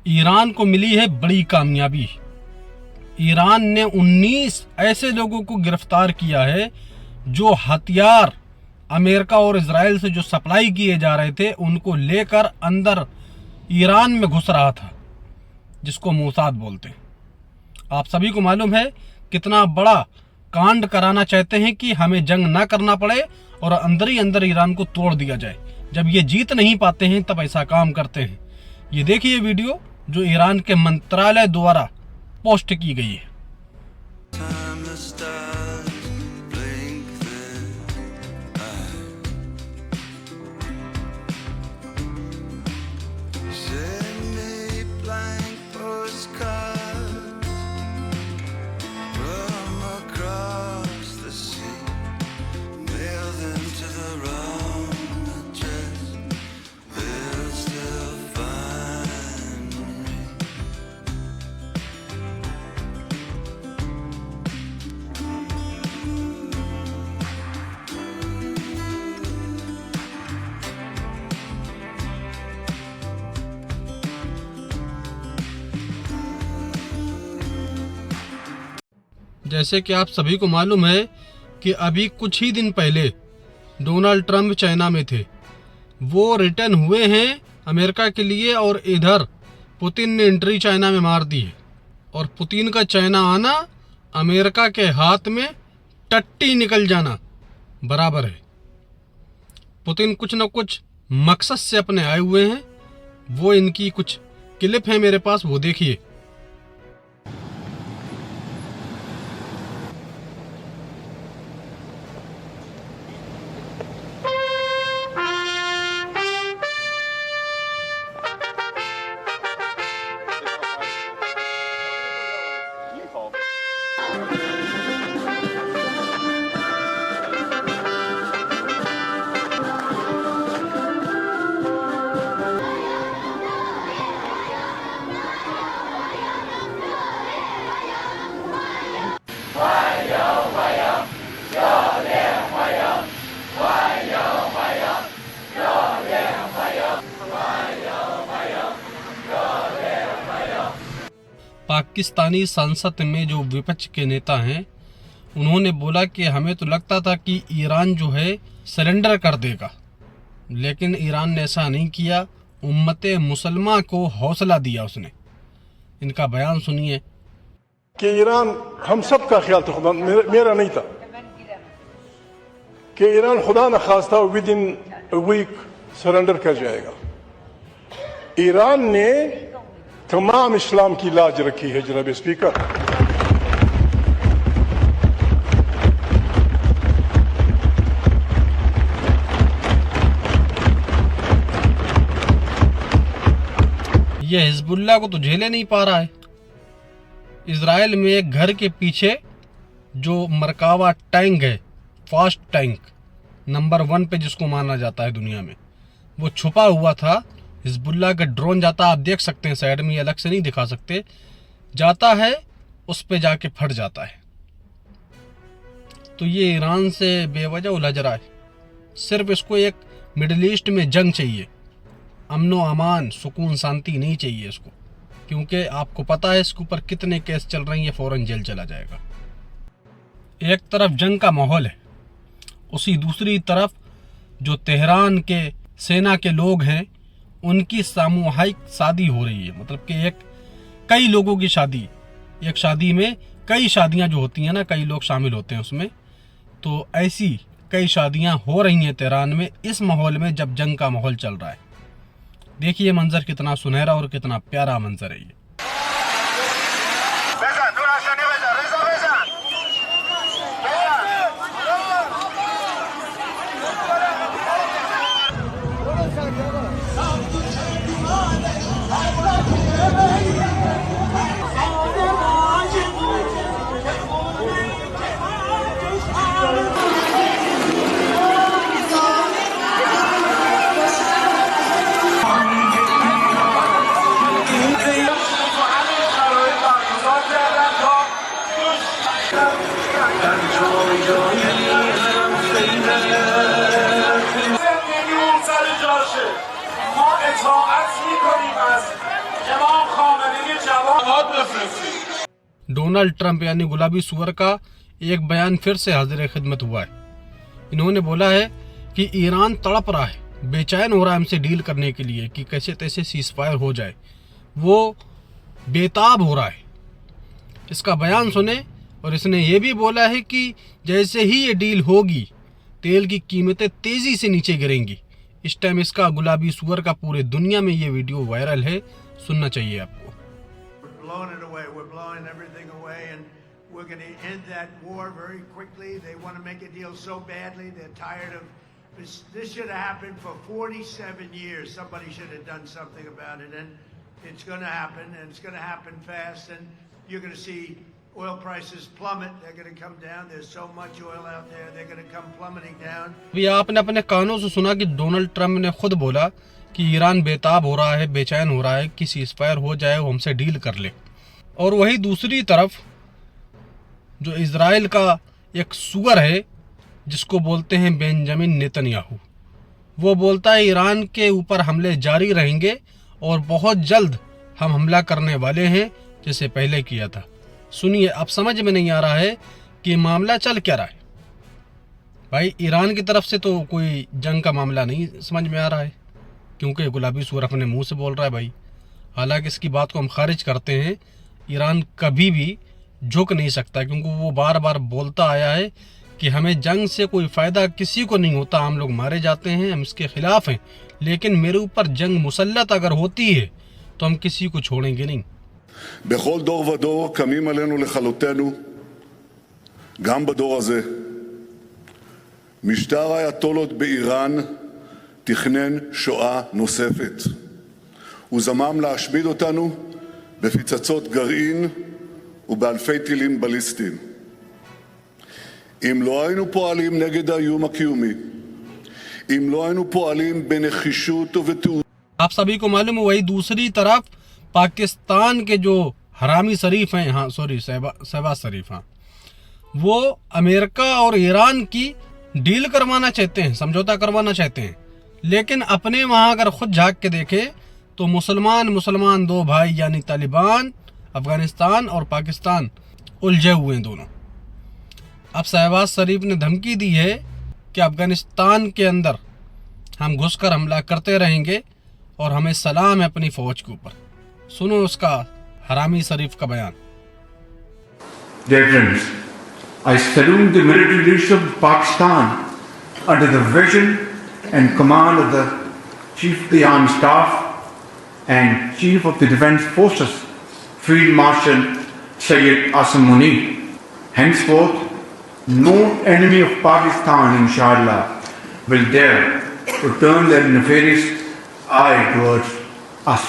Iran को मिली है बड़ी कामयाबी। ईरान ने 19 ऐसे लोगों को गिरफ्तार किया है जो हथियार अमेरिका और इजराइल से जो सप्लाई किए जा रहे थे उनको लेकर अंदर ईरान में घुस रहा था, जिसको मोसाद बोलते हैं। आप सभी को मालूम है कितना बड़ा कांड कराना चाहते हैं कि हमें जंग ना करना पड़े और अंदर ही अंदर ईरान को तोड़ दिया जाए। जब ये जीत नहीं पाते हैं तब ऐसा काम करते हैं। ये देखिए वीडियो जो ईरान के मंत्रालय द्वारा पोस्ट की गई है। जैसे कि आप सभी को मालूम है कि अभी कुछ ही दिन पहले डोनाल्ड ट्रंप चाइना में थे, वो रिटर्न हुए हैं अमेरिका के लिए और इधर पुतिन ने एंट्री चाइना में मार दी है। और पुतिन का चाइना आना अमेरिका के हाथ में टट्टी निकल जाना बराबर है। पुतिन कुछ न कुछ मकसद से अपने आए हुए हैं। वो इनकी कुछ क्लिप है मेरे पास, वो देखिए। पाकिस्तानी संसद में जो विपक्ष के नेता हैं उन्होंने बोला कि हमें तो लगता था कि ईरान जो है सरेंडर कर देगा, लेकिन ईरान ने ऐसा नहीं किया। उम्मत मुसलमान को हौसला दिया उसने। इनका बयान सुनिए कि ईरान हम सब का ख्याल था, खुदा मेरा नहीं था, कि ईरान खुदा न खास्ता विद इन वीक सरेंडर कर जाएगा। ईरान ने तमाम इस्लाम की लाज रखी है जनाब स्पीकर। ये हिजबुल्लाह को तो झेले नहीं पा रहा है। इजराइल में एक घर के पीछे जो मरकावा टैंक है, फास्ट टैंक नंबर 1 पे जिसको माना जाता है दुनिया में, वो छुपा हुआ था। हिजबुल्लाह का ड्रोन जाता, आप देख सकते हैं साइड में, अलग से नहीं दिखा सकते, जाता है उस पे जाके फट जाता है। तो ये ईरान से बेवजह उलझ रहा है। सिर्फ इसको एक मिडिल ईस्ट में जंग चाहिए, अमनो अमान सुकून शांति नहीं चाहिए इसको, क्योंकि आपको पता है इसके ऊपर कितने केस चल रहे हैं, ये फौरन जेल चला जाएगा। एक तरफ जंग का माहौल है, उसी दूसरी तरफ जो तेहरान के सेना के लोग हैं उनकी सामूहिक शादी हो रही है। मतलब कि कई लोगों की शादी, एक शादी में कई शादियां जो होती हैं ना, कई लोग शामिल होते हैं उसमें, तो ऐसी कई शादियां हो रही हैं तेहरान में इस माहौल में जब जंग का माहौल चल रहा है। देखिए मंजर कितना सुनहरा और कितना प्यारा मंजर है ये। डोनाल्ड ट्रंप यानी गुलाबी सुअर का एक बयान फिर से हाजिर खिदमत हुआ है। इन्होंने बोला है कि ईरान तड़प रहा है, बेचैन हो रहा है हमसे डील करने के लिए कि कैसे तैसे सीज़फायर हो जाए, वो बेताब हो रहा है। इसका बयान सुने। और इसने ये भी बोला है कि जैसे ही ये डील होगी तेल की कीमतें तेज़ी से नीचे गिरेंगी। इस टाइम इसका गुलाबी सुअर का पूरे दुनिया में ये वीडियो वायरल है, सुनना चाहिए आपको। We're going to end that war very quickly. They want to make a deal so badly. They're tired of this. This should have happened for 47 years. Somebody should have done something about it. And it's going to happen. And it's going to happen fast. And you're going to see oil prices plummet. They're going to come down. There's so much oil out there. They're going to come plummeting down. अभी आपने अपने कानों से सुना कि Donald Trump ने खुद बोला कि ईरान बेताब हो रहा है, बेचैन हो रहा है कि सीज़फायर हो जाए, वो हमसे डील कर ले। और वही दूसरी तरफ जो इज़राइल का एक सुअर है जिसको बोलते हैं बेंजामिन नेतन्याहू, वो बोलता है ईरान के ऊपर हमले जारी रहेंगे और बहुत जल्द हम हमला करने वाले हैं जैसे पहले किया था। सुनिए, अब समझ में नहीं आ रहा है कि मामला चल क्या रहा है। भाई ईरान की तरफ से तो कोई जंग का मामला नहीं समझ में आ रहा है, क्योंकि गुलाबी सुअर अपने मुंह से बोल रहा है भाई। हालांकि इसकी बात को हम खारिज करते हैं, ईरान कभी भी झुक नहीं सकता, क्योंकि वो बार बार बोलता आया है कि हमें जंग से कोई फ़ायदा किसी को नहीं होता, हम लोग मारे जाते हैं, हम इसके ख़िलाफ़ हैं, लेकिन मेरे ऊपर जंग मुसल्लत अगर होती है तो हम किसी को छोड़ेंगे नहीं। בכל דור ודור קמים עלינו לכלותנו, גם בדור הזה. משטר האייתולות באיראן תכנן שואה נוספת. הוא זמם להשמיד אותנו בפצצות גרעין ובאלפי טילים בליסטיים. אם לא היינו פועלים נגד האיום הקיומי, אם לא היינו פועלים בנחישות ובתעוזה, आप सभी को मालूम है वही दूसरी तरफ पाकिस्तान के जो हरामी शरीफ हैं, हाँ सॉरी शहबाज शरीफ, हाँ, वो अमेरिका और ईरान की डील करवाना चाहते हैं, समझौता करवाना चाहते हैं, लेकिन अपने वहाँ अगर खुद झाँक के देखे तो मुसलमान दो भाई यानी तालिबान, अफगानिस्तान और पाकिस्तान उलझे हुए हैं दोनों। अब शहबाज शरीफ ने धमकी दी है कि अफगानिस्तान के अंदर हम घुसकर हमला करते रहेंगे और हमें सलाम है अपनी फौज के ऊपर। सुनो उसका हरामी शरीफ का बयान। Dear friends, I salute the military leadership of Pakistan under the vision and command of the Chief of the Army Staff and Chief of the Defence Forces, Field Marshal Sayyid Asim Munir. Henceforth, no enemy of Pakistan, inshallah, will dare to turn their nefarious eye towards us.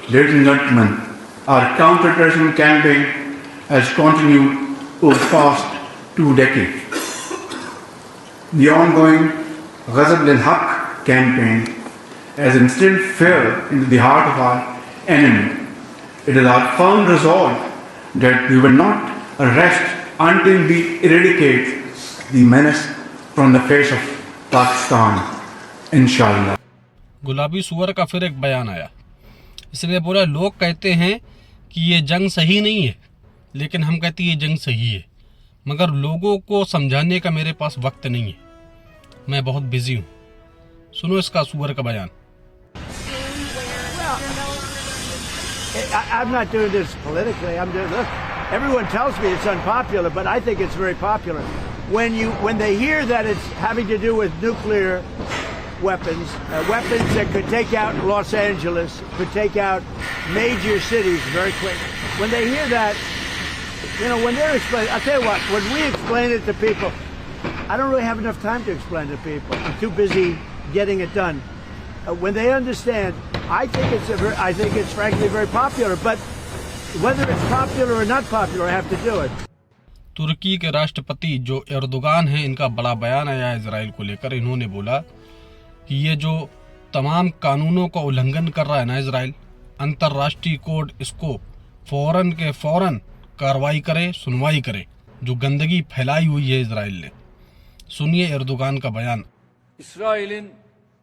Ladies and gentlemen, our counter-terrorism campaign has continued over the past 2 decades. The ongoing Ghazab al-Haq campaign has instilled fear into the heart of our enemy. It is our firm resolve that we will not rest until we eradicate the menace from the face of Pakistan, inshallah. गुलाबी सुअर का फिर एक बयान आया। इसलिए बोला लोग कहते हैं कि ये जंग सही नहीं है, लेकिन हम कहते हैं ये जंग सही है, मगर लोगों को समझाने का मेरे पास वक्त नहीं है, मैं बहुत बिजी हूँ। सुनो इसका सुअर का बयान। I'm not doing this politically. I'm doing this. Everyone tells me it's unpopular, but I think it's very popular. When they hear that it's having to do with nuclear weapons, weapons that could take out Los Angeles, could take out major cities very quickly. When they hear that, you know, when they're explaining, I'll tell you what, when we explain it to people, I don't really have enough time to explain to people. I'm too busy getting it done. When they understand, I think it's frankly very popular, but whether it's popular or not popular, I have to do it. तुर्की के राष्ट्रपति जो Erdogan हैं, इनका बड़ा बयान आया है Israel को लेकर। इन्होंने बोला कि ये जो तमाम कानूनों का उल्लंघन कर रहा है ना इजराइल, अंतर्राष्ट्रीय कोर्ट इसको फौरन के फौरन कार्रवाई करे, सुनवाई करे, जो गंदगी फैलाई हुई है इजराइल ने। सुनिए एर्दोगान का बयान। İsrail'in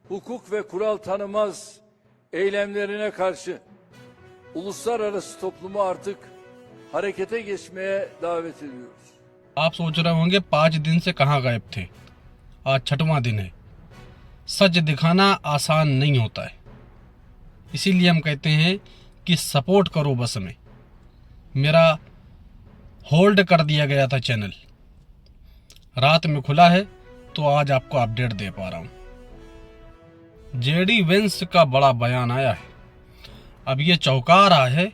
hukuk ve kural tanımaz eylemlerine karşı uluslararası toplumu artık harekete geçmeye davet ediyoruz. आप सोच रहे होंगे 5 दिन से कहाँ गायब थे। आज 6वां दिन है। सच दिखाना आसान नहीं होता है, इसीलिए हम कहते हैं कि सपोर्ट करो। बस में मेरा होल्ड कर दिया गया था चैनल, रात में खुला है तो आज आपको अपडेट दे पा रहा हूँ। जेडी वेंस का बड़ा बयान आया है। अब ये चौंका रहा है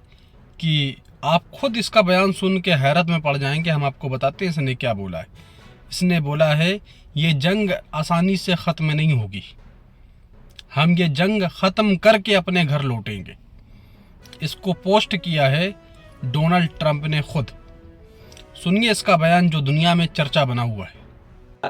कि आप खुद इसका बयान सुन के हैरत में पड़ जाएंगे। हम आपको बताते हैं इसने क्या बोला है। इसने बोला है ये जंग आसानी से ख़त्म नहीं होगी, हम ये जंग ख़त्म करके अपने घर लौटेंगे। इसको पोस्ट किया है डोनाल्ड ट्रंप ने खुद। सुनिए इसका बयान जो दुनिया में चर्चा बना हुआ है।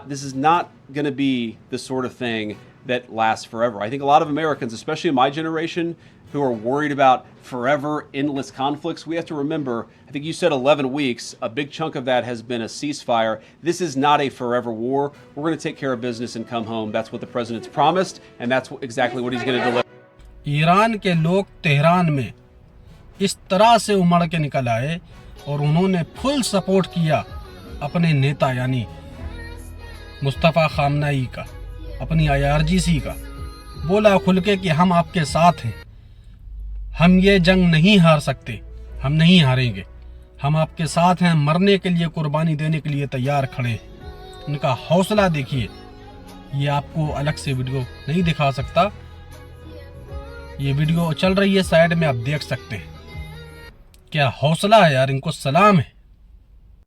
This is not going to be the sort of thing that lasts forever. I think a lot of Americans, especially in my generation, who are worried about forever endless conflicts, we have to remember, I think you said 11 weeks, a big chunk of that has been a ceasefire. This is not a forever war. We're going to take care of business and come home. That's what the president's promised, and that's exactly what he's going to deliver. Iran के लोग Tehran में इस तरह से उमड़ के निकल आए और उन्होंने फुल सपोर्ट किया अपने नेता यानी मुस्तफ़ा खामनाई का, अपनी IRGC का। बोला खुल के कि हम आपके साथ हैं, हम ये जंग नहीं हार सकते, हम नहीं हारेंगे, हम आपके साथ हैं, मरने के लिए कुर्बानी देने के लिए तैयार खड़े हैं। उनका हौसला देखिए। ये आपको अलग से वीडियो नहीं दिखा सकता, ये वीडियो चल रही है साइड में, आप देख सकते हैं। क्या हौसला है यार, इनको सलाम है।